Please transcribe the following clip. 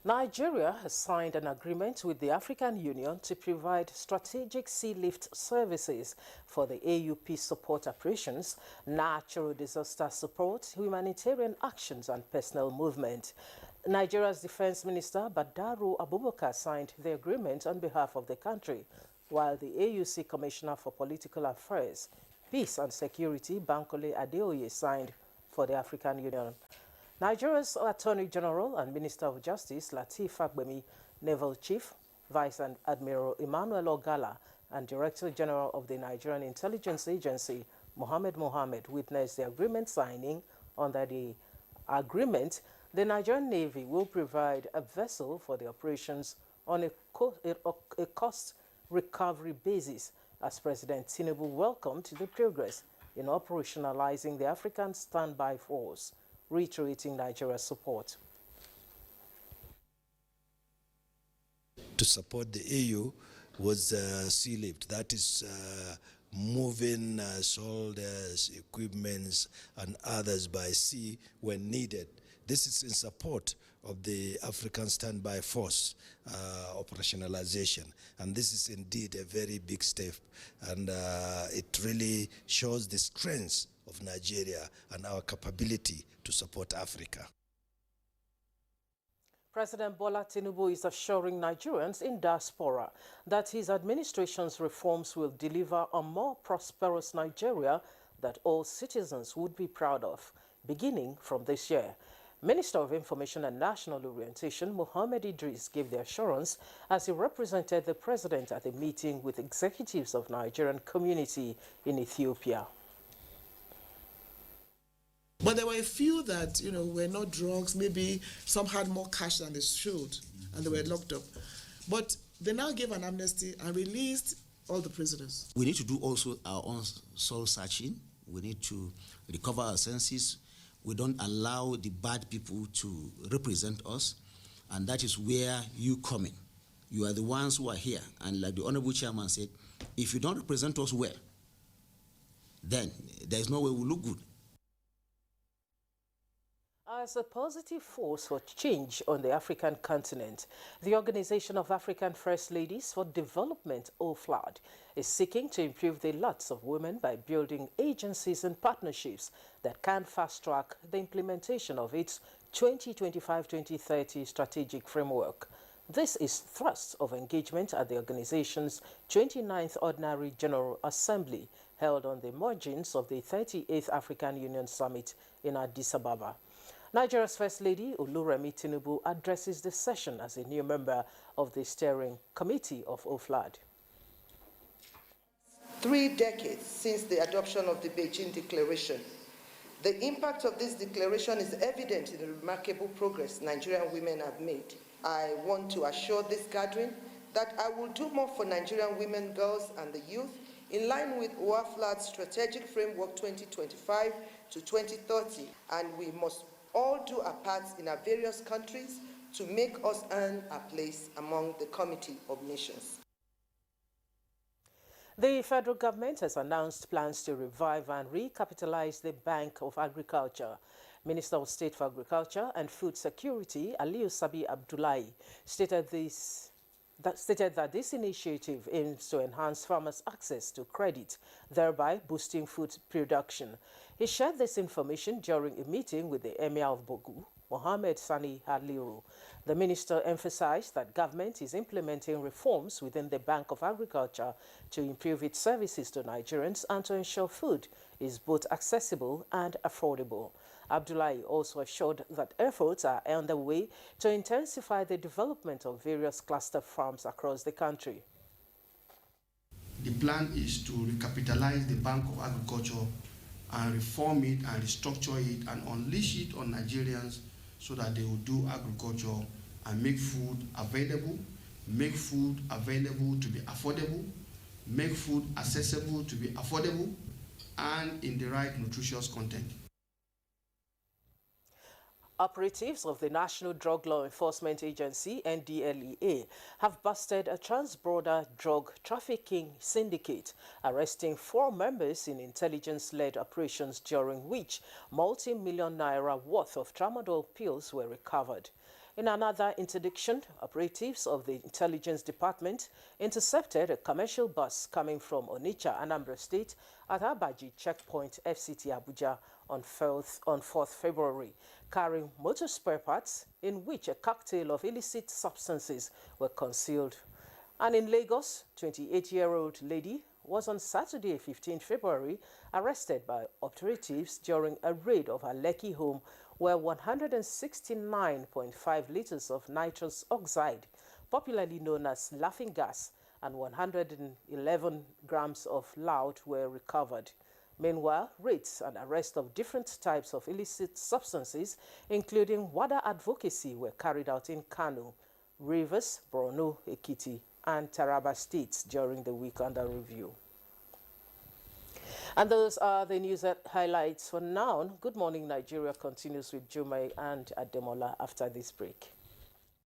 Nigeria has signed an agreement with the African Union to provide strategic sea lift services for the AUP support operations, natural disaster support, humanitarian actions and personnel movement. Nigeria's Defense Minister Badaru Abubakar signed the agreement on behalf of the country, while the AUC Commissioner for Political Affairs, Peace and Security, Bankole Adeoye, signed for the African Union. Nigeria's Attorney General and Minister of Justice Lateef Fagbemi, Naval Chief, Vice Admiral Emmanuel Ogala, and Director General of the Nigerian Intelligence Agency, Mohammed, witnessed the agreement signing. Under the agreement, the Nigerian Navy will provide a vessel for the operations on a cost recovery basis, as President Tinubu welcomed the progress in operationalizing the African Standby Force, reiterating Nigeria's support. To support the AU was sea lift, that is moving soldiers, equipments and others by sea when needed. This is in support of the African Standby Force operationalization, and this is indeed a very big step, and it really shows the strength of Nigeria and our capability to support Africa. President Bola Tinubu is assuring Nigerians in diaspora that his administration's reforms will deliver a more prosperous Nigeria that all citizens would be proud of, beginning from this year. Minister of Information and National Orientation Mohammed Idris gave the assurance as he represented the president at a meeting with executives of Nigerian community in Ethiopia. But there were a few that, were not drugs. Maybe some had more cash than they should, and they were locked up. But they now gave an amnesty and released all the prisoners. We need to do also our own soul searching. We need to recover our senses. We don't allow the bad people to represent us, and that is where you come in. You are the ones who are here, and like the Honorable Chairman said, if you don't represent us well, then there is no way we look good. As a positive force for change on the African continent, the Organization of African First Ladies for Development, OFLAD, is seeking to improve the lots of women by building agencies and partnerships that can fast-track the implementation of its 2025-2030 strategic framework. This is thrust of engagement at the organization's 29th Ordinary General Assembly, held on the margins of the 38th African Union Summit in Addis Ababa. Nigeria's First Lady, Oluremi Tinubu, addresses the session as a new member of the steering committee of OFLAD. 3 decades since the adoption of the Beijing Declaration, the impact of this declaration is evident in the remarkable progress Nigerian women have made. I want to assure this gathering that I will do more for Nigerian women, girls, and the youth in line with OFLAD's Strategic Framework 2025 to 2030, and we must all do our parts in our various countries to make us earn a place among the Committee of Nations. The federal government has announced plans to revive and recapitalize the Bank of Agriculture. Minister of State for Agriculture and Food Security, Aliyu Sabi Abdullahi, stated that this initiative aims to enhance farmers' access to credit, thereby boosting food production. He shared this information during a meeting with the Emir of Bogu, Mohammed Sani Haliru. The minister emphasized that government is implementing reforms within the Bank of Agriculture to improve its services to Nigerians and to ensure food is both accessible and affordable. Abdullahi also assured that efforts are underway to intensify the development of various cluster farms across the country. The plan is to recapitalize the Bank of Agriculture and reform it and restructure it and unleash it on Nigerians so that they will do agriculture and make food available to be affordable, make food accessible to be affordable, and in the right nutritious content. Operatives of the National Drug Law Enforcement Agency, NDLEA, have busted a trans-border drug trafficking syndicate, arresting 4 members in intelligence-led operations during which multi-million naira worth of tramadol pills were recovered. In another interdiction, operatives of the Intelligence Department intercepted a commercial bus coming from Onitsha, Anambra State, at Abaji Checkpoint, FCT Abuja on 4th February, carrying motor spare parts in which a cocktail of illicit substances were concealed. And in Lagos, 28-year-old lady was on Saturday, 15 February, arrested by operatives during a raid of her Lekki home where 169.5 liters of nitrous oxide, popularly known as laughing gas, and 111 grams of loud were recovered. Meanwhile, raids and arrests of different types of illicit substances, including water advocacy, were carried out in Kano, Rivers, Borno, Ekiti, and Taraba states during the week under review. And those are the news highlights for now. Good Morning Nigeria continues with Jumai and Ademola after this break.